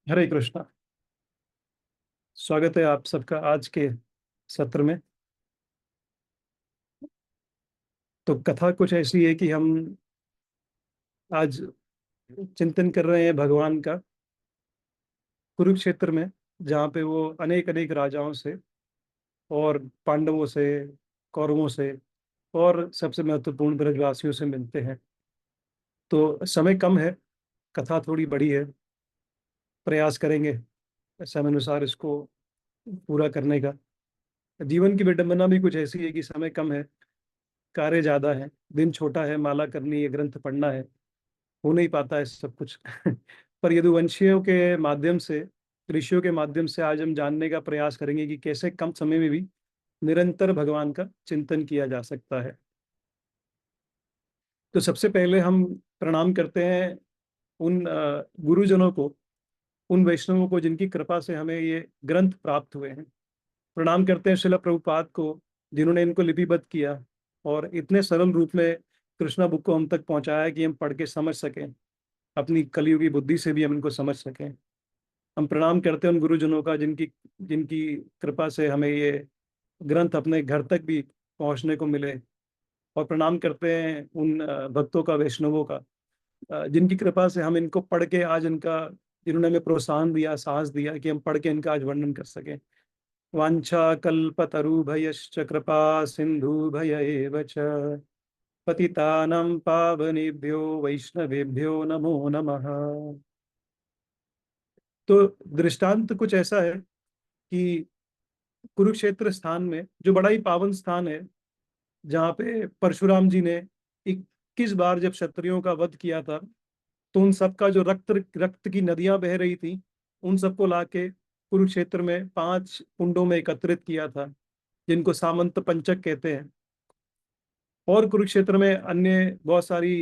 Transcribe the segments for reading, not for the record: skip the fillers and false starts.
हरे कृष्णा। स्वागत है आप सबका आज के सत्र में। तो कथा कुछ ऐसी है कि हम आज चिंतन कर रहे हैं भगवान का कुरुक्षेत्र में, जहाँ पे वो अनेक अनेक राजाओं से और पांडवों से, कौरवों से और सबसे महत्वपूर्ण ब्रजवासियों से मिलते हैं। तो समय कम है, कथा थोड़ी बड़ी है। प्रयास करेंगे समय अनुसार इसको पूरा करने का। जीवन की विडंबना भी कुछ ऐसी है कि समय कम है, कार्य ज्यादा है, दिन छोटा है, माला करनी है, ग्रंथ पढ़ना है, हो नहीं पाता है सब कुछ। पर यदुवंशियों के माध्यम से, ऋषियों के माध्यम से आज हम जानने का प्रयास करेंगे कि कैसे कम समय में भी निरंतर भगवान का चिंतन किया जा सकता है। तो सबसे पहले हम प्रणाम करते हैं उन गुरुजनों को, उन वैष्णवों को जिनकी कृपा से हमें ये ग्रंथ प्राप्त हुए हैं। प्रणाम करते हैं शिला प्रभुपाद को, जिन्होंने इनको लिपिबद्ध किया और इतने सरल रूप में कृष्णा बुक को हम तक पहुंचाया कि हम पढ़ के समझ सकें, अपनी कलियुगी बुद्धि से भी हम इनको समझ सकें। हम प्रणाम करते हैं उन गुरुजनों का जिनकी जिनकी कृपा से हमें ये ग्रंथ अपने घर तक भी पहुंचने को मिले। और प्रणाम करते हैं उन भक्तों का, वैष्णवों का, जिनकी कृपा से हम इनको पढ़ के आज इनका, जिन्होंने हमें प्रोत्साहन दिया, साहस दिया कि हम पढ़ के इनका आज वर्णन कर सकें। वांछा कल्पतरुभयश्च कृपा सिंधु भय एव च पतितानां पावनेभ्यो वैष्णवेभ्यो नमो नमः। तो दृष्टांत कुछ ऐसा है कि कुरुक्षेत्र स्थान में, जो बड़ा ही पावन स्थान है, जहाँ पे परशुराम जी ने 21 बार जब क्षत्रियों का वध किया था, तो उन सबका जो रक्त रक्त की नदियां बह रही थी, उन सबको लाके कुरुक्षेत्र में 5 कुंडों में एकत्रित किया था, जिनको सामंत पंचक कहते हैं। और कुरुक्षेत्र में अन्य बहुत सारी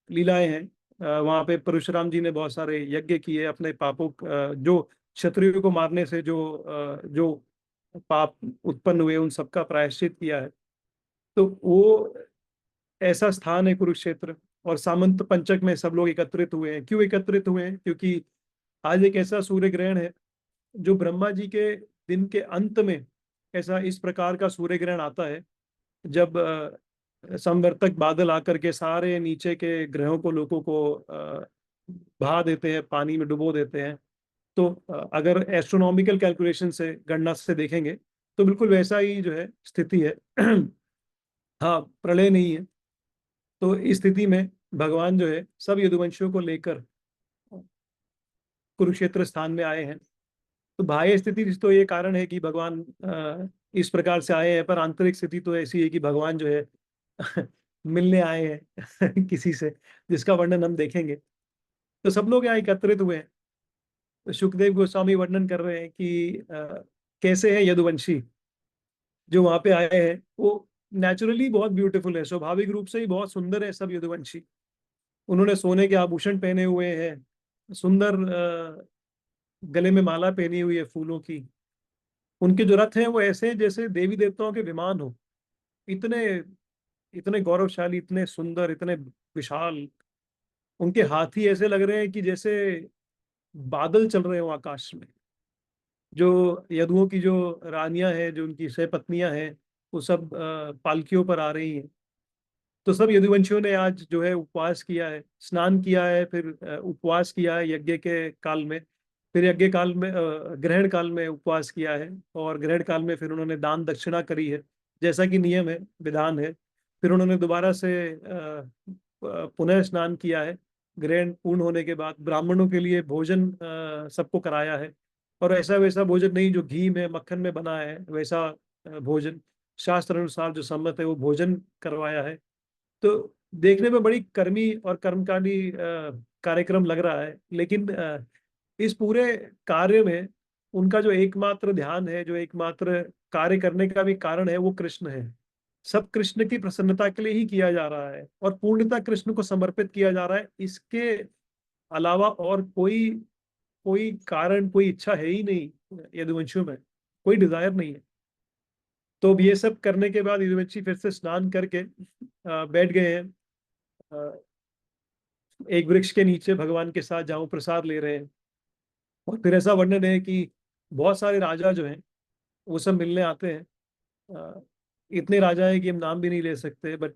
लीलाएं हैं। वहां पे परशुराम जी ने बहुत सारे यज्ञ किए, अपने पापों जो क्षत्रियों को मारने से जो पाप उत्पन्न हुए उन सबका प्रायश्चित किया है। तो वो ऐसा स्थान है कुरुक्षेत्र। और सामंत पंचक में सब लोग एकत्रित हुए हैं। क्यों एकत्रित हुए हैं? क्योंकि आज एक ऐसा सूर्य ग्रहण है जो ब्रह्मा जी के दिन के अंत में, ऐसा इस प्रकार का सूर्य ग्रहण आता है जब समवर्तक बादल आकर के सारे नीचे के ग्रहों को, लोगों को बहा देते हैं, पानी में डुबो देते हैं। तो अगर एस्ट्रोनॉमिकल कैलकुलेशन से, गणना से देखेंगे, तो बिल्कुल वैसा ही जो है स्थिति है। हाँ, प्रलय नहीं है। तो इस स्थिति में भगवान जो है सब यदुवंशियों को लेकर कुरुक्षेत्र स्थान में आए हैं। तो बाह्य स्थिति तो ये कारण है कि भगवान इस प्रकार से आए हैं, पर आंतरिक स्थिति तो ऐसी है कि भगवान जो है मिलने आए हैं किसी से, जिसका वर्णन हम देखेंगे। तो सब लोग यहाँ एकत्रित हुए हैं। तो सुखदेव गोस्वामी वर्णन कर रहे हैं कि कैसे है यदुवंशी जो वहां पे आए हैं। वो नेचुरली बहुत ब्यूटीफुल है, स्वाभाविक रूप से ही बहुत सुंदर है सब यदुवंशी। उन्होंने सोने के आभूषण पहने हुए हैं, सुंदर गले में माला पहनी हुई है फूलों की। उनके जो रथ हैं वो ऐसे हैं जैसे देवी देवताओं के विमान हो। इतने इतने गौरवशाली, इतने सुंदर, इतने विशाल। उनके हाथी ऐसे लग रहे हैं कि जैसे बादल चल रहे हो आकाश में। जो यदुओं की जो रानियां हैं, जो उनकी सह पत्नियां हैं, वो सब पालकियों पर आ रही हैं। तो सब यदुवंशियों ने आज जो है उपवास किया है, स्नान किया है, फिर उपवास किया है यज्ञ के काल में। फिर यज्ञ काल में, ग्रहण काल में उपवास किया है। और ग्रहण काल में फिर उन्होंने दान दक्षिणा करी है, जैसा कि नियम है, विधान है। फिर उन्होंने दोबारा से पुनः स्नान किया है। ग्रहण पूर्ण होने के बाद ब्राह्मणों के लिए भोजन सबको कराया है। और ऐसा वैसा भोजन नहीं जो घी में, मक्खन में बना है, वैसा भोजन शास्त्र अनुसार जो सम्मत है वो भोजन करवाया है। तो देखने में बड़ी कर्मी और कर्मकांडी कार्यक्रम लग रहा है, लेकिन इस पूरे कार्य में उनका जो एकमात्र ध्यान है, जो एकमात्र कार्य करने का भी कारण है, वो कृष्ण है। सब कृष्ण की प्रसन्नता के लिए ही किया जा रहा है और पूर्णतः कृष्ण को समर्पित किया जा रहा है। इसके अलावा और कोई कोई कारण, कोई इच्छा है ही नहीं यदुवंशियों में, कोई डिजायर नहीं है। तो अब ये सब करने के बाद यदुवंशी फिर से स्नान करके बैठ गए हैं एक वृक्ष के नीचे भगवान के साथ, जहाँ वो प्रसाद ले रहे हैं। और फिर ऐसा वर्णन है कि बहुत सारे राजा जो हैं वो सब मिलने आते हैं। अ, इतने राजा है कि हम नाम भी नहीं ले सकते, बट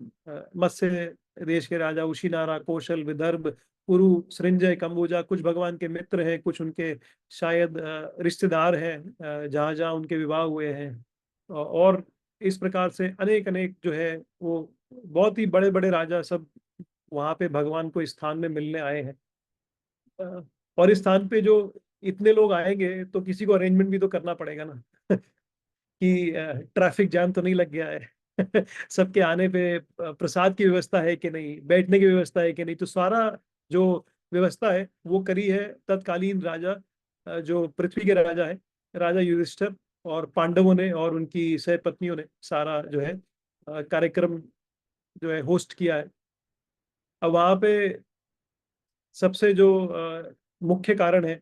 मत्स्य देश के राजा उशिनारा, कौशल, विदर्भ, कुरु, सृंजय, कंबोजा, कुछ भगवान के मित्र हैं, कुछ उनके शायद रिश्तेदार हैं, जहाँ जहाँ उनके विवाह हुए हैं। और इस प्रकार से अनेक अनेक जो है वो बहुत ही बड़े बड़े राजा सब वहाँ पे भगवान को इस स्थान में मिलने आए हैं। अ, और इस स्थान पे जो इतने लोग आएंगे तो किसी को अरेंजमेंट भी तो करना पड़ेगा ना कि ट्रैफिक जाम तो नहीं लग गया है सबके आने पे प्रसाद की व्यवस्था है कि नहीं, बैठने की व्यवस्था है कि नहीं। तो सारा जो व्यवस्था है वो करी है तत्कालीन राजा, जो पृथ्वी के राजा है, राजा युधिष्ठिर और पांडवों ने और उनकी सहपत्नियों ने सारा जो है कार्यक्रम जो है होस्ट किया है। अब वहाँ पे सबसे जो मुख्य कारण है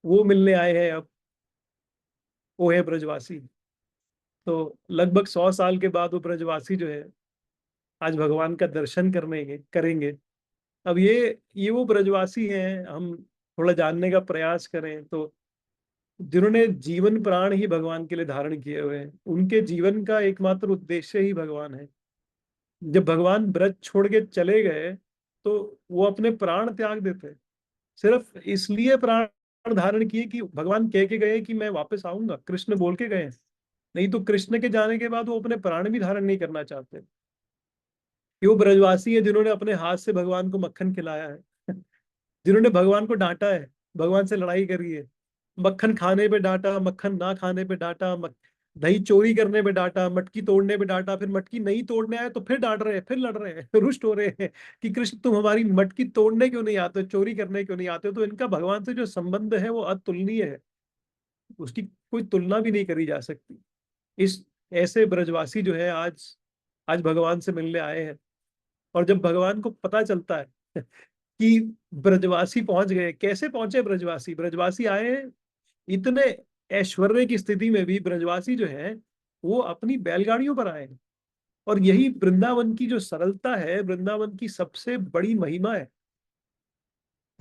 वो मिलने आए हैं अब, वो है ब्रजवासी। तो लगभग 100 साल के बाद वो ब्रजवासी जो है आज भगवान का दर्शन करने के करेंगे। अब ये वो ब्रजवासी हैं, हम थोड़ा जानने का प्रयास करें तो जिन्होंने जीवन प्राण ही भगवान के लिए धारण किए हुए हैं, उनके जीवन का एकमात्र उद्देश्य ही भगवान है। जब भगवान ब्रज छोड़ के चले गए तो वो अपने प्राण त्याग देते, सिर्फ इसलिए प्राण धारण किए कि भगवान कह के गए कि मैं वापस आऊंगा, कृष्ण बोल के गए। नहीं तो कृष्ण के जाने के बाद वो अपने प्राण भी धारण नहीं करना चाहते। ये वो ब्रजवासी है जिन्होंने अपने हाथ से भगवान को मक्खन खिलाया है जिन्होंने भगवान को डांटा है, भगवान से लड़ाई करी है, मक्खन खाने पे डांटा, मक्खन ना खाने पे डांटा, दही चोरी करने पे डांटा, मटकी तोड़ने पे डांटा, फिर मटकी नहीं तोड़ने आए तो फिर डांट रहे हैं, फिर लड़ रहे हैं रुष्ट हो रहे हैं कि कृष्ण तुम हमारी मटकी तोड़ने क्यों नहीं आते हो, चोरी करने क्यों नहीं आते हो। तो इनका भगवान से जो संबंध है वो अतुलनीय है, उसकी कोई तुलना भी नहीं करी जा सकती। इस ऐसे ब्रजवासी जो है आज आज भगवान से मिलने आए हैं। और जब भगवान को पता चलता है कि ब्रजवासी पहुंच गए, कैसे पहुंचे ब्रजवासी, ब्रजवासी आए हैं इतने ऐश्वर्य की स्थिति में भी ब्रजवासी जो है वो अपनी बैलगाड़ियों पर आए हैं। और यही वृंदावन की जो सरलता है, वृंदावन की सबसे बड़ी महिमा है।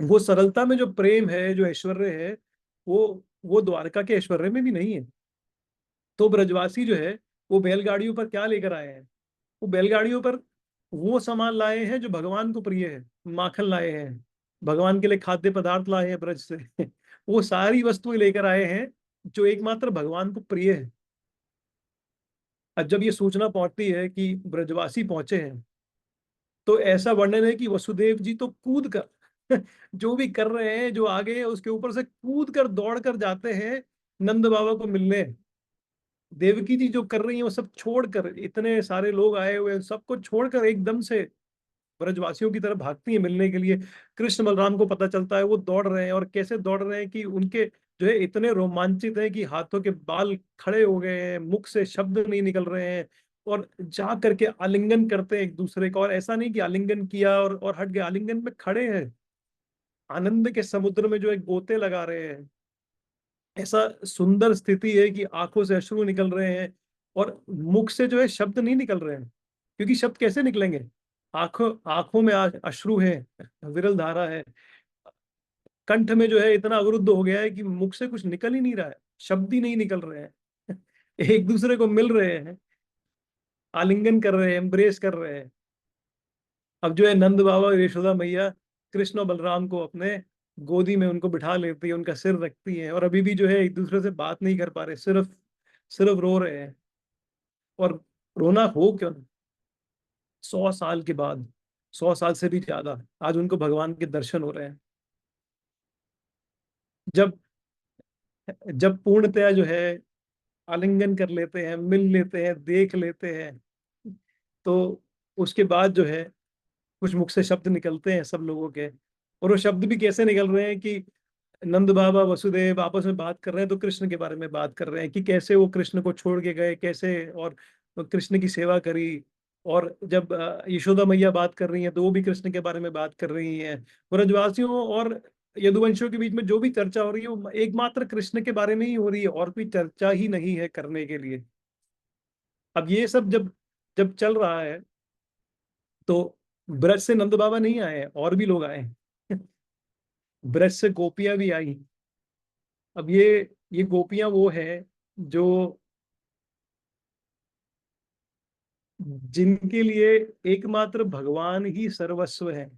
वो सरलता में जो प्रेम है, जो ऐश्वर्य है, वो द्वारका के ऐश्वर्य में भी नहीं है। तो ब्रजवासी जो है वो बैलगाड़ियों पर क्या लेकर आए हैं, वो बैलगाड़ियों पर वो सामान लाए हैं जो भगवान को प्रिय है। माखन लाए हैं, भगवान के लिए खाद्य पदार्थ लाए हैं ब्रज से वो सारी वस्तुएं लेकर आए हैं जो एकमात्र भगवान को प्रिय है। अब जब ये सूचना पहुंचती है कि ब्रजवासी पहुंचे हैं तो ऐसा वर्णन है कि वसुदेव जी तो कूद कर जो भी कर रहे हैं, जो आगे है उसके ऊपर से कूद कर दौड़ कर जाते हैं नंद बाबा को मिलने। देवकी जी जो कर रही है वो सब छोड़कर, इतने सारे लोग आए हुए हैं सबको छोड़कर एकदम से ब्रजवासियों की तरफ भागती है मिलने के लिए। कृष्ण बलराम को पता चलता है, वो दौड़ रहे हैं और कैसे दौड़ रहे हैं कि उनके जो है इतने रोमांचित हैं कि हाथों के बाल खड़े हो गए हैं, मुख से शब्द नहीं निकल रहे हैं। और जा करके आलिंगन करते हैं एक दूसरे का, और ऐसा नहीं कि आलिंगन किया और हट गया, आलिंगन में खड़े हैं, आनंद के समुद्र में जो है गोते लगा रहे हैं। ऐसा सुंदर स्थिति है कि आंखों से अश्रु निकल रहे हैं और मुख से जो है शब्द नहीं निकल रहे हैं, क्योंकि शब्द कैसे निकलेंगे, आंखों आंखों में अश्रु है, विरल धारा है, कंठ में जो है इतना अवरुद्ध हो गया है कि मुख से कुछ निकल ही नहीं रहा है, शब्द ही नहीं निकल रहे हैं एक दूसरे को मिल रहे हैं, आलिंगन कर रहे हैं, एम्ब्रेस कर रहे हैं। अब जो है नंद बाबा और यशोदा मैया कृष्ण और बलराम को अपने गोदी में उनको बिठा लेती है, उनका सिर रखती है, और अभी भी जो है एक दूसरे से बात नहीं कर पा रहे, सिर्फ सिर्फ रो रहे हैं। और रोना हो क्यों ना, 100 साल के बाद, 100 साल से भी ज्यादा आज उनको भगवान के दर्शन हो रहे हैं। जब जब पूर्णतया जो है आलिंगन कर लेते हैं, मिल लेते हैं, देख लेते हैं, तो उसके बाद जो है कुछ मुख से शब्द निकलते हैं सब लोगों के। और वो शब्द भी कैसे निकल रहे हैं कि नंद बाबा वसुदेव आपस में बात कर रहे हैं तो कृष्ण के बारे में बात कर रहे हैं कि कैसे वो कृष्ण को छोड़ के गए, कैसे और कृष्ण की सेवा करी। और जब यशोदा मैया बात कर रही हैं तो वो भी कृष्ण के बारे में बात कर रही हैं। ब्रजवासियों और यदुवंशियों के बीच में जो भी चर्चा हो रही है वो एकमात्र कृष्ण के बारे में ही हो रही है, और कोई चर्चा ही नहीं है करने के लिए। अब ये सब जब जब चल रहा है तो ब्रज से नंद बाबा नहीं आए हैं, और भी लोग आए हैं ब्रज से गोपियां भी आई, अब ये गोपियां वो है जो, जिनके लिए एकमात्र भगवान ही सर्वस्व है।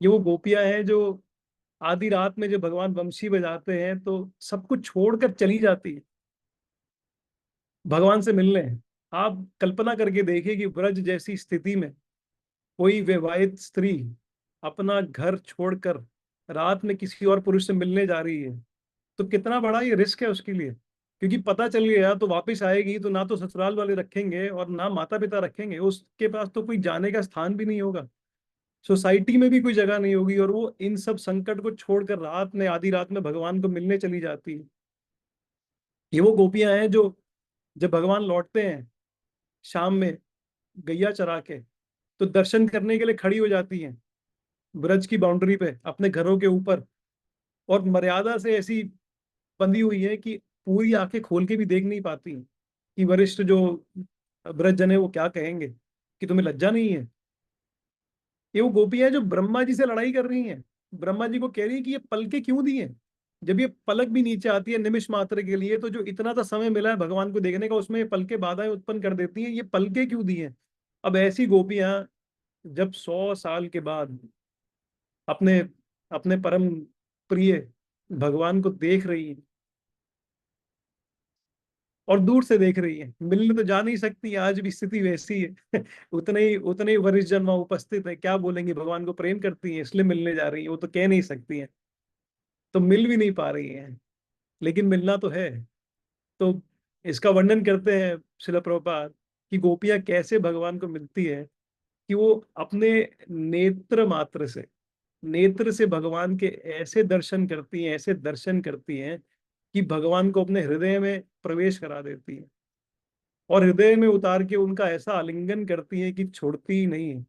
ये वो गोपियां हैं जो आधी रात में जब भगवान बंशी बजाते हैं तो सब कुछ छोड़कर चली जाती है भगवान से मिलने। आप कल्पना करके देखिए कि ब्रज जैसी स्थिति में कोई विवाहित स्त्री अपना घर छोड़कर रात में किसी और पुरुष से मिलने जा रही है, तो कितना बड़ा ये रिस्क है उसके लिए। क्योंकि पता चल गया तो वापस आएगी तो ना तो ससुराल वाले रखेंगे और ना माता पिता रखेंगे, उसके पास तो कोई जाने का स्थान भी नहीं होगा, सोसाइटी में भी कोई जगह नहीं होगी, और वो इन सब संकट को छोड़कर रात में, आधी रात में भगवान को मिलने चली जाती है। ये वो गोपियां हैं जो जब भगवान लौटते हैं शाम में गैया चरा के, तो दर्शन करने के लिए खड़ी हो जाती हैं ब्रज की बाउंड्री पे अपने घरों के ऊपर, और मर्यादा से ऐसी बंधी हुई है कि पूरी आंखें खोल के भी देख नहीं पाती कि वरिष्ठ जो ब्रज जन है वो क्या कहेंगे कि तुम्हें लज्जा नहीं है। ये वो गोपियां हैं जो ब्रह्मा जी से लड़ाई कर रही हैं, ब्रह्मा जी को कह रही है कि ये पलके क्यों दिए। जब ये पलक भी नीचे आती है निमिष मात्र के लिए, तो जो इतना सा समय मिला है भगवान को देखने का, उसमें ये पलके बाधाएं उत्पन्न कर देती हैं, ये पलके क्यों दिए। अब ऐसी गोपियां जब 100 साल के बाद अपने अपने परम प्रिय भगवान को देख रही हैं, और दूर से देख रही है, मिलने तो जा नहीं सकती, आज भी स्थिति वैसी है उतने ही वरिष्ठ जन वहां उपस्थित है, क्या बोलेंगे, भगवान को प्रेम करती हैं इसलिए मिलने जा रही है, वो तो कह नहीं सकती हैं, तो मिल भी नहीं पा रही हैं, लेकिन मिलना तो है। तो इसका वर्णन करते हैं श्रील प्रभुपाद कि गोपियां कैसे भगवान को मिलती है, कि वो अपने नेत्र मात्र से, नेत्र से भगवान के ऐसे दर्शन करती हैं, ऐसे दर्शन करती हैं कि भगवान को अपने हृदय में प्रवेश करा देती हैं, और हृदय में उतार के उनका ऐसा आलिंगन करती हैं कि छोड़ती ही नहीं है।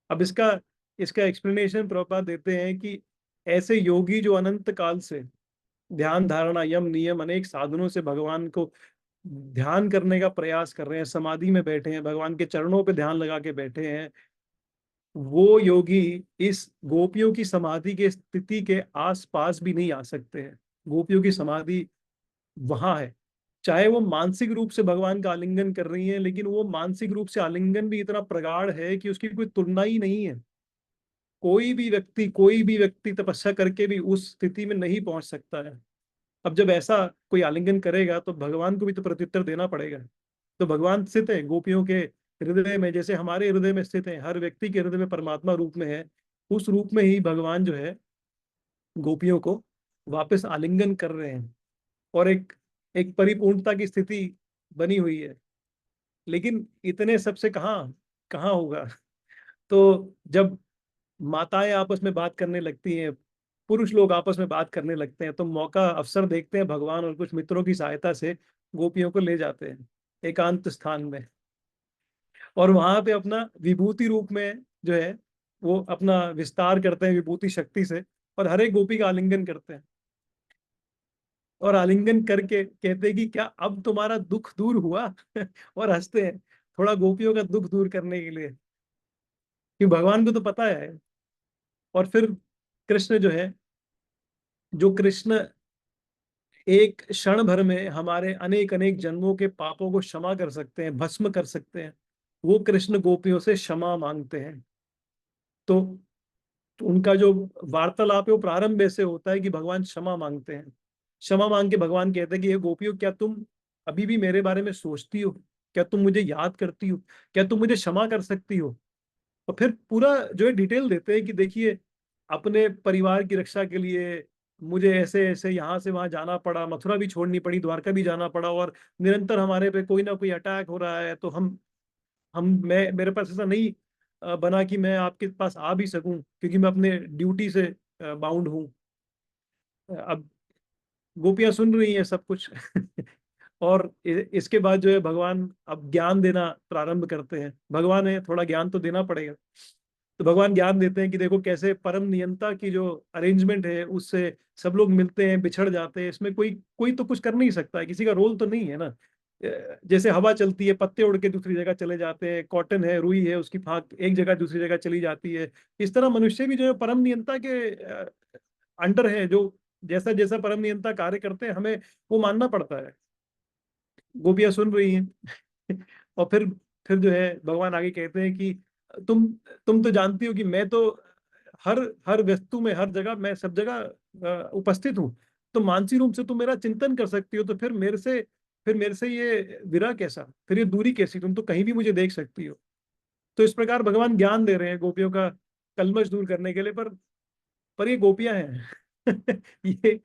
अब इसका इसका एक्सप्लेनेशन प्रभुपाद देते हैं कि ऐसे योगी जो अनंत काल से ध्यान धारणा यम नियम अनेक साधनों से भगवान को ध्यान करने का प्रयास कर रहे हैं, समाधि में बैठे हैं, भगवान के चरणों पे ध्यान लगा के बैठे हैं, वो योगी इस गोपियों की समाधि के स्थिति के आस पास भी नहीं आ सकते हैं। गोपियों की समाधि वहां है, चाहे वो मानसिक रूप से भगवान का आलिंगन कर रही है, लेकिन वो मानसिक रूप से आलिंगन भी इतना प्रगाढ़ है कि उसकी कोई तुलना ही नहीं है। कोई भी व्यक्ति तपस्या करके भी उस स्थिति में नहीं पहुंच सकता है। अब जब ऐसा कोई आलिंगन करेगा तो भगवान को भी तो प्रत्युत्तर देना पड़ेगा। तो भगवान स्थित है गोपियों के हृदय में, जैसे हमारे हृदय में स्थित है, हर व्यक्ति के हृदय में परमात्मा रूप में है, उस रूप में ही भगवान जो है गोपियों को वापस आलिंगन कर रहे हैं, और एक एक परिपूर्णता की स्थिति बनी हुई है। लेकिन इतने सबसे कहाँ कहाँ होगा। तो जब माताएं आपस में बात करने लगती हैं, पुरुष लोग आपस में बात करने लगते हैं, तो मौका अवसर देखते हैं भगवान और कुछ मित्रों की सहायता से गोपियों को ले जाते हैं एकांत स्थान में, और वहां पे अपना विभूति रूप में जो है वो अपना विस्तार करते हैं विभूति शक्ति से, और हर एक गोपी का आलिंगन करते हैं, और आलिंगन करके कहते हैं कि क्या अब तुम्हारा दुख दूर हुआ और हंसते हैं थोड़ा गोपियों का दुख दूर करने के लिए, कि भगवान को तो पता है। और फिर कृष्ण जो है, जो कृष्ण एक क्षण भर में हमारे अनेक अनेक जन्मों के पापों को क्षमा कर सकते हैं, भस्म कर सकते हैं, वो कृष्ण गोपियों से क्षमा मांगते हैं। तो, तो उनका जो वार्तालाप है वो प्रारंभ ऐसे होता है कि भगवान क्षमा मांगते हैं, क्षमा मांग के भगवान कहते हैं कि हे गोपियों, क्या तुम अभी भी मेरे बारे में सोचती हो, क्या तुम मुझे याद करती हो, क्या तुम मुझे क्षमा कर सकती हो। और फिर पूरा जो है डिटेल देते हैं कि देखिए, अपने परिवार की रक्षा के लिए मुझे ऐसे ऐसे यहाँ से वहां जाना पड़ा, मथुरा भी छोड़नी पड़ी, द्वारका भी जाना पड़ा, और निरंतर हमारे पे कोई ना कोई अटैक हो रहा है, तो हम मैं मेरे पास ऐसा नहीं बना कि मैं आपके पास आ भी सकूं, क्योंकि मैं अपने ड्यूटी से बाउंड हूँ। अब गोपियां सुन रही हैं सब कुछ और इसके बाद जो है भगवान अब ज्ञान देना प्रारंभ करते हैं, भगवान है थोड़ा ज्ञान तो देना पड़ेगा। तो भगवान ज्ञान देते हैं कि देखो कैसे परम नियंता की जो अरेंजमेंट है उससे सब लोग मिलते हैं, बिछड़ जाते हैं, इसमें कोई कोई तो कुछ कर नहीं सकता है, किसी का रोल तो नहीं है ना। जैसे हवा चलती है, पत्ते उड़ के दूसरी जगह चले जाते हैं, कॉटन है, रुई है, उसकी फाक एक जगह दूसरी जगह चली जाती है, इस तरह मनुष्य भी जो है परम नियंता के अंडर है, जो जैसा जैसा परम नियंता कार्य करते हैं हमें वो मानना पड़ता है। गोपियां सुन रही हैं और फिर जो है भगवान आगे कहते हैं कि तुम तुम तो जानती हो कि मैं तो हर हर वस्तु में, हर जगह, मैं सब जगह उपस्थित हूँ। तो मानसिक रूप से तुम मेरा चिंतन कर सकती हो, तो फिर मेरे से ये विरह कैसा, फिर ये दूरी कैसी, तुम तो कहीं भी मुझे देख सकती हो। तो इस प्रकार भगवान ज्ञान दे रहे हैं गोपियों का कलमश दूर करने के लिए। पर ये गोपियां हैं ये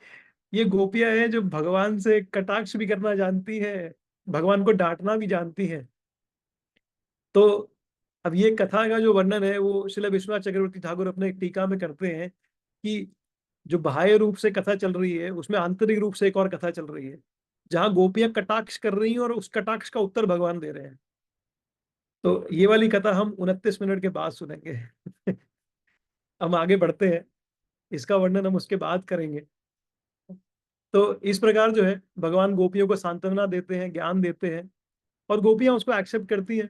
ये गोपियां हैं जो भगवान से कटाक्ष भी करना जानती हैं, भगवान को डांटना भी जानती हैं। तो अब ये कथा का जो वर्णन है वो श्रील विश्वनाथ चक्रवर्ती ठाकुर अपने एक टीका में करते हैं कि जो बाह्य रूप से कथा चल रही है उसमें आंतरिक रूप से एक और कथा चल रही है, जहां गोपियां कटाक्ष कर रही हैं और उस कटाक्ष का उत्तर भगवान दे रहे हैं। तो ये वाली कथा हम 29 मिनट के बाद सुनेंगे हम आगे बढ़ते हैं, इसका वर्णन हम उसके बाद करेंगे। तो इस प्रकार जो है भगवान गोपियों को सांत्वना देते हैं, ज्ञान देते हैं, और गोपियां उसको एक्सेप्ट करती हैं।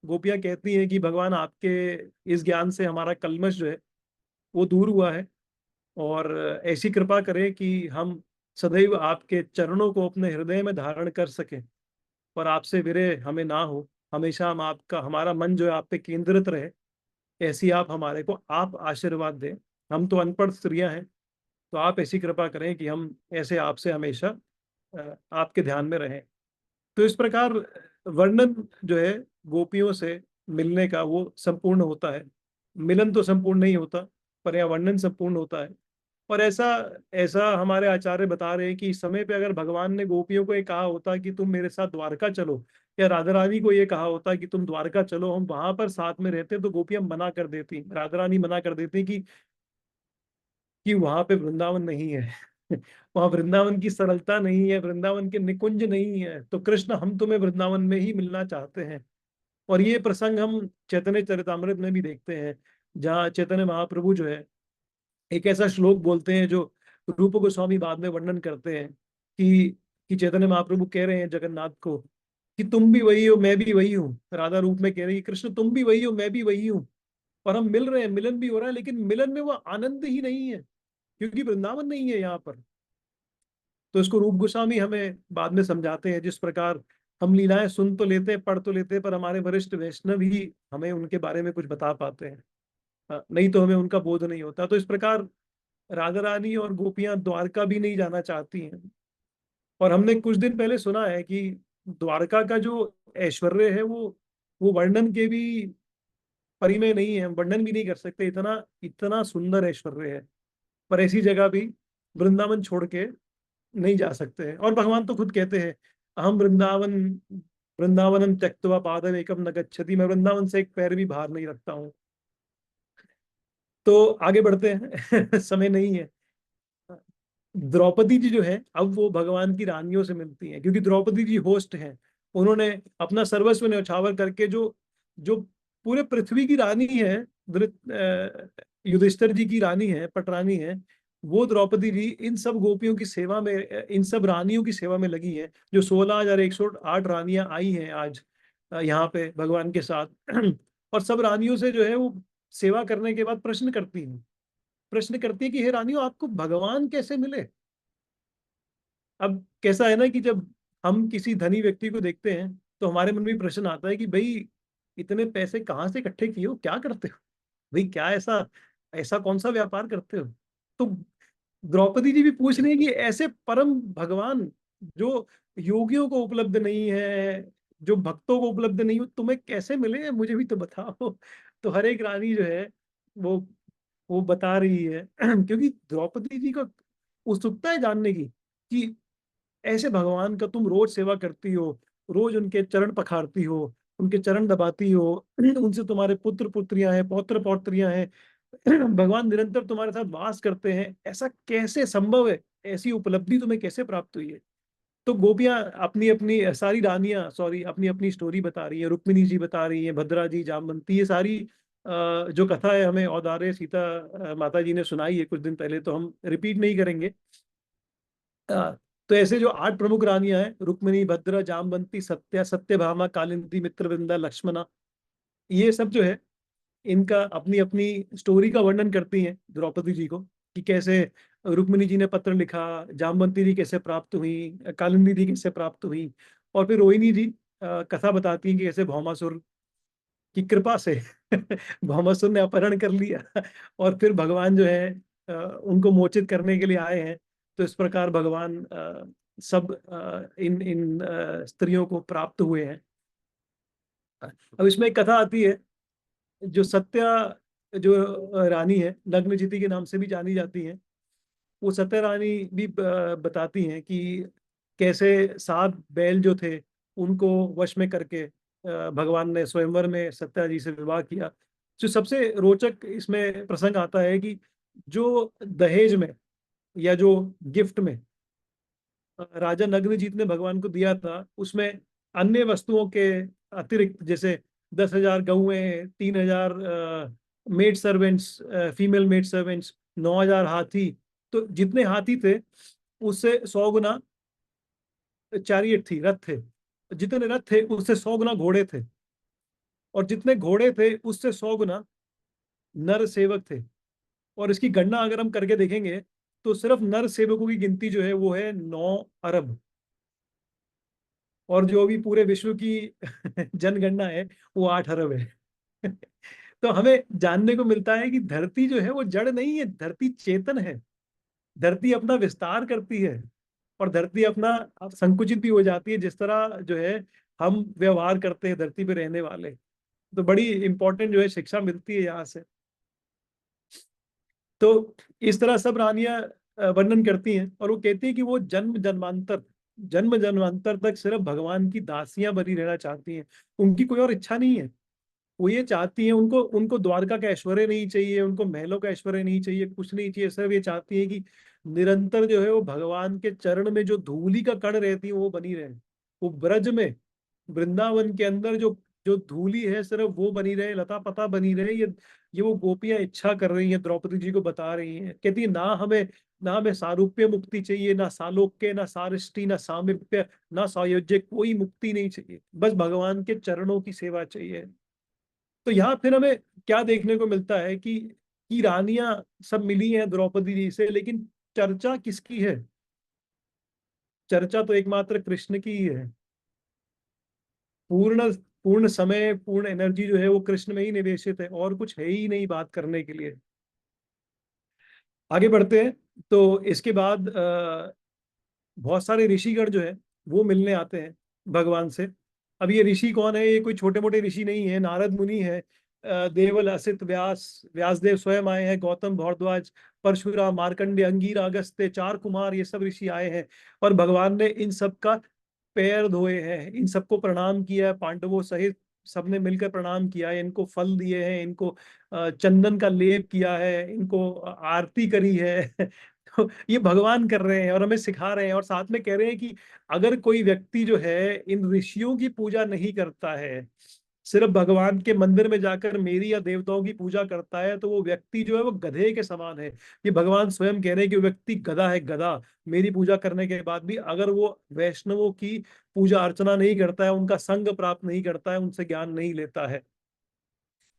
गोपियां कहती हैं कि भगवान आपके इस ज्ञान से हमारा कल्मश जो है वो दूर हुआ है, और ऐसी कृपा करें कि हम सदैव आपके चरणों को अपने हृदय में धारण कर सकें, और आपसे विरह हमें ना हो, हमेशा हम आपका, हमारा मन जो है आप पे केंद्रित रहे। ऐसी आप हमारे को आप आशीर्वाद दें। हम तो अनपढ़ स्त्रियां हैं, तो आप ऐसी कृपा करें कि हम ऐसे आपसे हमेशा आपके ध्यान में रहें। तो इस प्रकार वर्णन जो है गोपियों से मिलने का वो संपूर्ण होता है। मिलन तो संपूर्ण नहीं होता, पर यह वर्णन संपूर्ण होता है। और ऐसा ऐसा हमारे आचार्य बता रहे हैं कि इस समय पे अगर भगवान ने गोपियों को ये कहा होता कि तुम मेरे साथ द्वारका चलो, या राधा रानी को ये कहा होता कि तुम द्वारका चलो, हम वहां पर साथ में रहते, तो गोपियां मना कर देती, राधा रानी मना कर देती कि वहां पे वृंदावन नहीं है वहां वृंदावन की सरलता नहीं है, वृंदावन के निकुंज नहीं है, तो कृष्ण हम तुम्हें वृंदावन में ही मिलना चाहते हैं। और ये प्रसंग हम चैतन्य चरितामृत में भी देखते हैं, जहाँ चैतन्य महाप्रभु जो है एक ऐसा श्लोक बोलते हैं जो रूप गोस्वामी बाद में वर्णन करते हैं कि चैतन्य महाप्रभु कह रहे हैं जगन्नाथ को कि तुम भी वही हो, मैं भी वही हूँ। राधा रूप में कह रही है कृष्ण तुम भी वही हो, मैं भी वही हूँ, और हम मिल रहे हैं, मिलन भी हो रहा है, लेकिन मिलन में वो आनंद ही नहीं है, क्योंकि वृंदावन नहीं है यहाँ पर। तो इसको रूप गोस्वामी हमें बाद में समझाते हैं, जिस प्रकार हम लीलाएं सुन तो लेते हैं, पढ़ तो लेते हैं, पर हमारे वरिष्ठ वैष्णव ही हमें उनके बारे में कुछ बता पाते हैं। नहीं तो हमें उनका बोध नहीं होता। तो इस प्रकार राधा रानी और गोपियां द्वारका भी नहीं जाना चाहती हैं। और हमने कुछ दिन पहले सुना है कि द्वारका का जो ऐश्वर्य है वो वर्णन के भी परिमेय नहीं है, हम वर्णन भी नहीं कर सकते, इतना इतना सुंदर ऐश्वर्य है। पर ऐसी जगह भी वृंदावन छोड़ के नहीं जा सकते हैं। और भगवान तो खुद कहते हैं हम वृंदावनम त्यक्त्वा पादम एकम न गच्छति, मैं वृंदावन से एक पैर भी बाहर नहीं रखता हूँ। तो आगे बढ़ते हैं समय नहीं है। द्रौपदी जी जो है अब वो भगवान की रानियों से मिलती हैं, क्योंकि द्रौपदी जी होस्ट हैं। उन्होंने अपना सर्वस्व न्यौछावर करके जो जो पूरे पृथ्वी की रानी है, युधिष्ठिर जी की रानी है, पटरानी है, वो द्रौपदी जी इन सब गोपियों की सेवा में, इन सब रानियों की सेवा में लगी है। जो 16,108 रानियां आई हैं आज यहाँ पे भगवान के साथ और सब रानियों से जो है वो सेवा करने के बाद प्रश्न करती है कि हे रानियों आपको भगवान कैसे मिले। अब कैसा है ना कि जब हम किसी धनी व्यक्ति को देखते हैं तो हमारे मन में प्रश्न आता है कि भाई इतने पैसे कहाँ से इकट्ठे किए हो, क्या करते हो भाई, क्या ऐसा ऐसा कौन सा व्यापार करते हो। तो द्रौपदी जी भी पूछ रही है कि ऐसे परम भगवान जो योगियों को उपलब्ध नहीं है, जो भक्तों को उपलब्ध नहीं हो, तुम्हें कैसे मिले, मुझे भी तो बताओ। तो हर एक रानी जो है वो वो बता रही है क्योंकि द्रौपदी जी को उत्सुकता है जानने की कि ऐसे भगवान का तुम रोज सेवा करती हो, रोज उनके चरण पखारती हो, उनके चरण दबाती हो, उनसे तुम्हारे पुत्र पुत्रियां हैं, पौत्र पौत्रियां हैं, भगवान निरंतर तुम्हारे साथ वास करते हैं, ऐसा कैसे संभव है, ऐसी उपलब्धि तुम्हें कैसे प्राप्त हुई है। तो गोपियां अपनी अपनी सारी रानियां, सॉरी, अपनी अपनी स्टोरी बता रही है, रुक्मिणी जी बता रही है, भद्रा जी, जामवंती, ये सारी जो कथा है हमें औदार्य सीता माता जी ने सुनाई है कुछ दिन पहले, तो हम रिपीट नहीं करेंगे। तो ऐसे जो 8 प्रमुख रानियां हैं, रुक्मिणी, भद्रा, जामवंती, सत्या, सत्यभामा, कालिंदी, मित्रवृंदा, लक्ष्मणा, ये सब जो है इनका अपनी अपनी स्टोरी का वर्णन करती हैं द्रौपदी जी को। कि कैसे रुक्मिणी जी ने पत्र लिखा, जामवंती जी कैसे प्राप्त हुई, कालिंदी जी कैसे प्राप्त हुई, और फिर रोहिणी जी कथा बताती हैं कि कैसे भौमासुर की कृपा से भौमासुर ने अपहरण कर लिया और फिर भगवान जो है उनको मोचित करने के लिए आए हैं। तो इस प्रकार भगवान सब इन इन स्त्रियों को प्राप्त हुए हैं। अब इसमें एक कथा आती है, जो सत्या, जो रानी है, नग्नजिति के नाम से भी जानी जाती है, वो सत्या रानी भी बताती हैं कि कैसे 7 बैल जो थे उनको वश में करके भगवान ने स्वयंवर में सत्या जी से विवाह किया। जो सबसे रोचक इसमें प्रसंग आता है कि जो दहेज में या जो गिफ्ट में राजा नग्नजीत ने भगवान को दिया था, उसमें अन्य वस्तुओं के अतिरिक्त, जैसे 10,000 गौएं, 3,000 made servants, female made servants, 9,000 हाथी, तो जितने हाथी थे उससे 100 गुना चैरियट थी, रथ थे, जितने रथ थे उससे 100 गुना घोड़े थे, और जितने घोड़े थे उससे 100 गुना नर सेवक थे। और इसकी गणना अगर हम करके देखेंगे तो सिर्फ नर सेवकों की गिनती जो है वो है 9 अरब, और जो भी पूरे विश्व की जनगणना है वो 8 अरब है। तो हमें जानने को मिलता है कि धरती जो है वो जड़ नहीं है, धरती चेतन है। धरती अपना विस्तार करती है, और धरती अपना संकुचित भी हो जाती है, जिस तरह जो है हम व्यवहार करते हैं धरती पे रहने वाले। तो बड़ी इंपॉर्टेंट जो है शिक्षा मिलती है यहाँ से। तो इस तरह सब रानियां वर्णन करती हैं, और वो कहती है कि वो जन्म जन्मांतर तक सिर्फ भगवान की दासियां बनी रहना चाहती हैं। उनकी कोई और इच्छा नहीं है। वो ये चाहती हैं, उनको उनको द्वारका का ऐश्वर्य नहीं चाहिए, उनको महलों का ऐश्वर्य नहीं चाहिए, कुछ नहीं चाहिए। सिर्फ ये चाहती है कि निरंतर जो है वो भगवान के चरण में जो धूलि का कण रहती है वो बनी रहे। वो ब्रज में, वृंदावन के अंदर जो जो धूली है सिर्फ वो बनी रहे, लता पता बनी रहे। ये वो गोपियां इच्छा कर रही हैं, द्रौपदी जी को बता रही हैं। कहती है ना हमें सारूप्य मुक्ति चाहिए, ना सालोक्य, ना सारिष्टि, ना सामीप्य, ना सायुज्य, कोई मुक्ति नहीं चाहिए, बस भगवान के चरणों की सेवा चाहिए। तो यहाँ फिर हमें क्या देखने को मिलता है कि रानियां सब मिली हैं द्रौपदी जी से, लेकिन चर्चा किसकी है? चर्चा तो एकमात्र कृष्ण की ही है। पूर्ण पूर्ण समय, पूर्ण एनर्जी जो है वो कृष्ण में ही निवेशित है, और कुछ है ही नहीं बात करने के लिए। आगे बढ़ते हैं। तो इसके बाद बहुत सारे ऋषिगण जो है वो मिलने आते हैं भगवान से। अब ये ऋषि कौन है? ये कोई छोटे मोटे ऋषि नहीं है, नारद मुनि है, देवल, असित, व्यासदेव स्वयं आए हैं, गौतम, भारद्वाज, परशुराम, मार्कंडेय, अंगीरा, अगस्त्य, 4 कुमार, ये सब ऋषि आए हैं। और भगवान ने इन सब का पैर धोए हैं, इन सबको प्रणाम किया है, पांडवों सहित सबने मिलकर प्रणाम किया है, इनको फल दिए हैं, इनको चंदन का लेप किया है, इनको आरती करी है। तो ये भगवान कर रहे हैं और हमें सिखा रहे हैं, और साथ में कह रहे हैं कि अगर कोई व्यक्ति जो है इन ऋषियों की पूजा नहीं करता है, सिर्फ भगवान के मंदिर में जाकर मेरी या देवताओं की पूजा करता है, तो वो व्यक्ति जो है वो गधे के समान है। ये भगवान स्वयं कह रहे हैं कि वो व्यक्ति गधा है, गधा। मेरी पूजा करने के बाद भी अगर वो वैष्णवों की पूजा अर्चना नहीं करता है, उनका संग प्राप्त नहीं करता है, उनसे ज्ञान नहीं लेता है।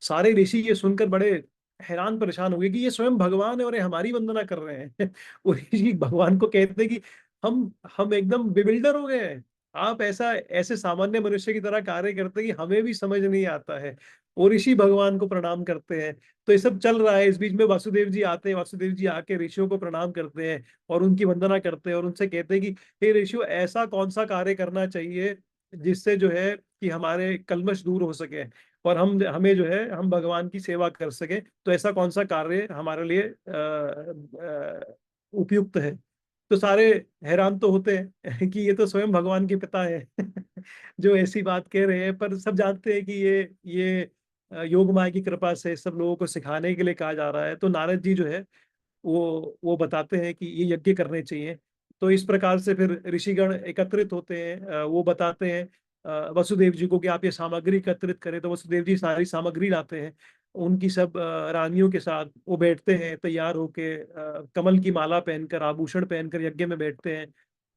सारे ऋषि ये सुनकर बड़े हैरान परेशान हो गए कि ये स्वयं भगवान है और ये हमारी वंदना कर रहे हैं। वो ऋषि भगवान को कहते हैं कि हम एकदम बिविल्डर हो गए हैं। आप ऐसा ऐसे सामान्य मनुष्य की तरह कार्य करते हैं कि हमें भी समझ नहीं आता है। वो ऋषि भगवान को प्रणाम करते हैं। तो ये सब चल रहा है, इस बीच में वासुदेव जी आते हैं। वासुदेव जी आके ऋषियों को प्रणाम करते हैं और उनकी वंदना करते हैं, और उनसे कहते हैं कि हे ऋषियों, ऐसा कौन सा कार्य करना चाहिए जिससे जो है कि हमारे कल्मश दूर हो सके, और हम हमें जो है हम भगवान की सेवा कर सके। तो ऐसा कौन सा कार्य हमारे लिए उपयुक्त है? तो सारे हैरान तो होते हैं कि ये तो स्वयं भगवान के पिता है जो ऐसी बात कह रहे हैं। पर सब जानते हैं कि ये योग माया की कृपा से सब लोगों को सिखाने के लिए कहा जा रहा है। तो नारद जी जो है वो बताते हैं कि ये यज्ञ करने चाहिए। तो इस प्रकार से फिर ऋषिगण एकत्रित होते हैं। वो बताते हैं वसुदेव जी को कि आप ये सामग्री एकत्रित करें। तो वसुदेव जी सारी सामग्री लाते हैं। उनकी सब रानियों के साथ वो बैठते हैं तैयार होके, कमल की माला पहनकर, आभूषण पहनकर यज्ञ में बैठते हैं।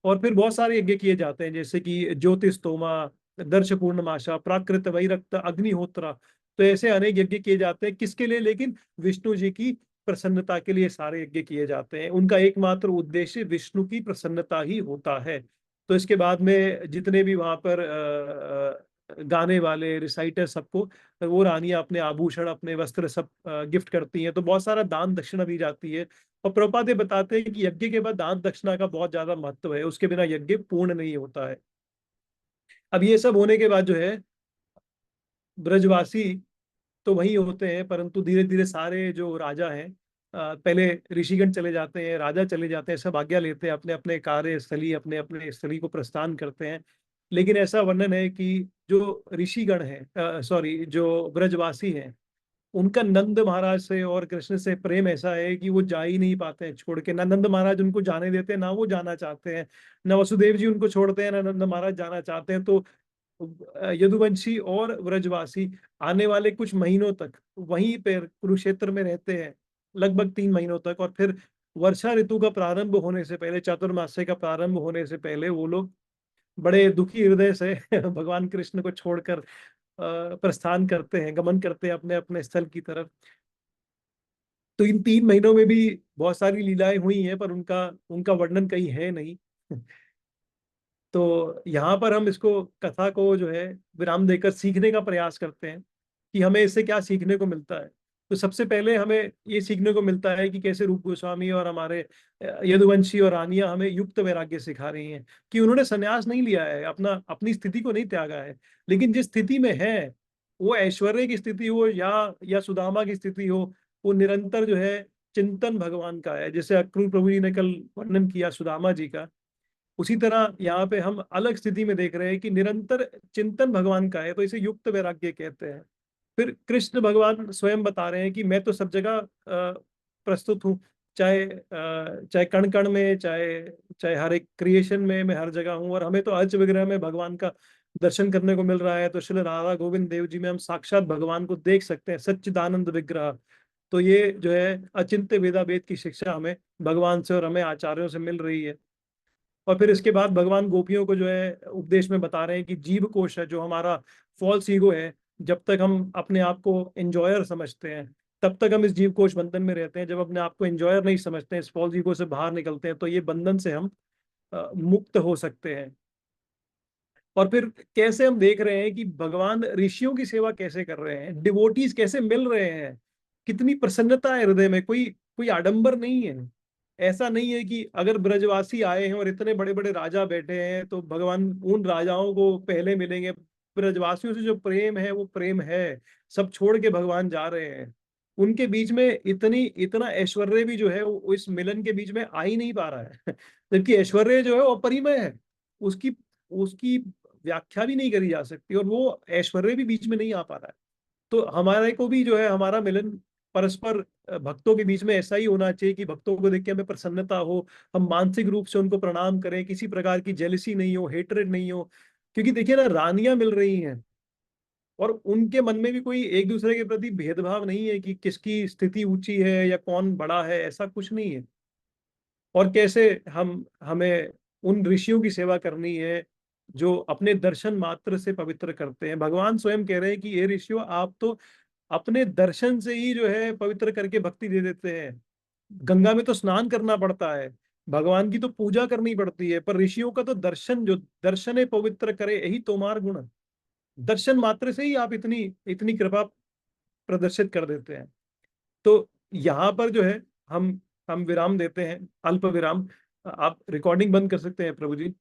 और फिर बहुत सारे यज्ञ किए जाते हैं, जैसे कि ज्योतिस्तोमा, दर्श पूर्णमाशा, प्राकृत वैरक्त, अग्निहोत्र। तो ऐसे अनेक यज्ञ किए जाते हैं, किसके लिए? लेकिन विष्णु जी की प्रसन्नता के लिए सारे यज्ञ किए जाते हैं। उनका एकमात्र उद्देश्य विष्णु की प्रसन्नता ही होता है। तो इसके बाद में जितने भी वहां पर गाने वाले रिसाइटर सबको वो रानियां अपने आभूषण अपने वस्त्र सब गिफ्ट करती हैं। तो बहुत सारा दान दक्षिणा दी जाती है। और प्रभुपाद ये बताते हैं कि यज्ञ के बाद दान दक्षिणा का बहुत ज्यादा महत्व है, उसके बिना यज्ञ पूर्ण नहीं होता है। अब ये सब होने के बाद जो है ब्रजवासी तो वही होते हैं, परंतु धीरे धीरे सारे जो राजा हैं पहले ऋषिगण चले जाते हैं, राजा चले जाते हैं, सब आज्ञा लेते हैं, अपने अपने कार्यस्थली अपने अपने स्थली को प्रस्थान करते हैं। लेकिन ऐसा वर्णन है कि जो ऋषिगण हैं, सॉरी, जो ब्रजवासी हैं, उनका नंद महाराज से और कृष्ण से प्रेम ऐसा है कि वो जा ही नहीं पाते हैं छोड़ के। ना नंद महाराज उनको जाने देते हैं, ना वो जाना चाहते हैं। ना वसुदेव जी उनको छोड़ते हैं, ना नंद महाराज जाना चाहते हैं। तो यदुवंशी और व्रजवासी आने वाले कुछ महीनों तक वहीं पर कुरुक्षेत्र में रहते हैं, लगभग 3 महीनों तक। और फिर वर्षा ऋतु का प्रारंभ होने से पहले, चातुर्मास्य का प्रारंभ होने से पहले, वो लोग बड़े दुखी हृदय से भगवान कृष्ण को छोड़कर प्रस्थान करते हैं, गमन करते हैं अपने अपने स्थल की तरफ। तो इन 3 महीनों में भी बहुत सारी लीलाएं हुई हैं, पर उनका उनका वर्णन कहीं है नहीं। तो यहाँ पर हम इसको कथा को जो है विराम देकर सीखने का प्रयास करते हैं कि हमें इससे क्या सीखने को मिलता है। तो सबसे पहले हमें ये सीखने को मिलता है कि कैसे रूप गोस्वामी और हमारे यदुवंशी और रानियां हमें युक्त वैराग्य सिखा रही हैं, कि उन्होंने संन्यास नहीं लिया है, अपना अपनी स्थिति को नहीं त्यागा है। लेकिन जिस स्थिति में है, वो ऐश्वर्य की स्थिति हो या सुदामा की स्थिति हो, वो निरंतर जो है चिंतन भगवान का है। जैसे अक्रूर प्रभु जी ने कल वर्णन किया सुदामा जी का, उसी तरह यहाँ पे हम अलग स्थिति में देख रहे हैं कि निरंतर चिंतन भगवान का है, तो इसे युक्त वैराग्य कहते हैं। फिर कृष्ण भगवान स्वयं बता रहे हैं कि मैं तो सब जगह प्रस्तुत हूँ, चाहे कण कण में, चाहे चाहे हर एक क्रिएशन में, मैं हर जगह हूँ। और हमें तो अर्च विग्रह में भगवान का दर्शन करने को मिल रहा है। तो श्री राधा गोविंद देव जी में हम साक्षात भगवान को देख सकते हैं, सच्चिदानंद विग्रह। तो ये जो है अचिंत्य वेदा वेद की शिक्षा हमें भगवान से और हमें आचार्यों से मिल रही है। और फिर इसके बाद भगवान गोपियों को जो है उपदेश में बता रहे हैं कि जीव कोश है, जो हमारा फॉल्स ईगो है, जब तक हम अपने आप को एंजॉयर समझते हैं, तब तक हम इस जीव कोश बंधन में रहते हैं। जब अपने आप को एंजॉयर नहीं समझते हैं, इस फॉल्स ईगो से बाहर निकलते हैं, तो ये बंधन से हम मुक्त हो सकते हैं। और फिर कैसे हम देख रहे हैं कि भगवान ऋषियों की सेवा कैसे कर रहे हैं, डिवोटीज कैसे मिल रहे हैं, कितनी प्रसन्नता है हृदय में, कोई कोई आडंबर नहीं है। ऐसा नहीं है कि अगर ब्रजवासी आए हैं और इतने बड़े बड़े राजा बैठे हैं तो भगवान उन राजाओं को पहले मिलेंगे। ब्रजवासियों से जो प्रेम है वो प्रेम है, सब छोड़ के भगवान जा रहे हैं। उनके बीच में इतना ऐश्वर्य भी जो है वो इस मिलन के बीच में आ ही नहीं पा रहा है। जबकि ऐश्वर्य जो है वो अपरिमेय है, उसकी उसकी व्याख्या भी नहीं करी जा सकती, और वो ऐश्वर्य भी बीच में नहीं आ पा रहा है। तो हमारे को भी जो है हमारा मिलन परस्पर भक्तों के बीच में ऐसा ही होना चाहिए कि भक्तों को देख के हमें प्रसन्नता हो, हम मानसिक रूप से उनको प्रणाम करें, किसी प्रकार की जेलसी नहीं हो, हेटरेड नहीं हो। क्योंकि देखिए ना, रानियां मिल रही हैं और उनके मन में भी कोई एक दूसरे के प्रति भेदभाव नहीं है कि किसकी स्थिति ऊंची है या कौन बड़ा है, ऐसा कुछ नहीं है। और कैसे हम हमें उन ऋषियों की सेवा करनी है जो अपने दर्शन मात्र से पवित्र करते हैं। भगवान स्वयं कह रहे हैं कि ये ऋषियों, आप तो अपने दर्शन से ही जो है पवित्र करके भक्ति दे देते हैं। गंगा में तो स्नान करना पड़ता है, भगवान की तो पूजा करनी पड़ती है, पर ऋषियों का तो दर्शन, जो दर्शन पवित्र करे यही तोमार गुण। दर्शन मात्र से ही आप इतनी इतनी कृपा प्रदर्शित कर देते हैं। तो यहाँ पर जो है हम विराम देते हैं, अल्प विराम। आप रिकॉर्डिंग बंद कर सकते हैं प्रभु जी।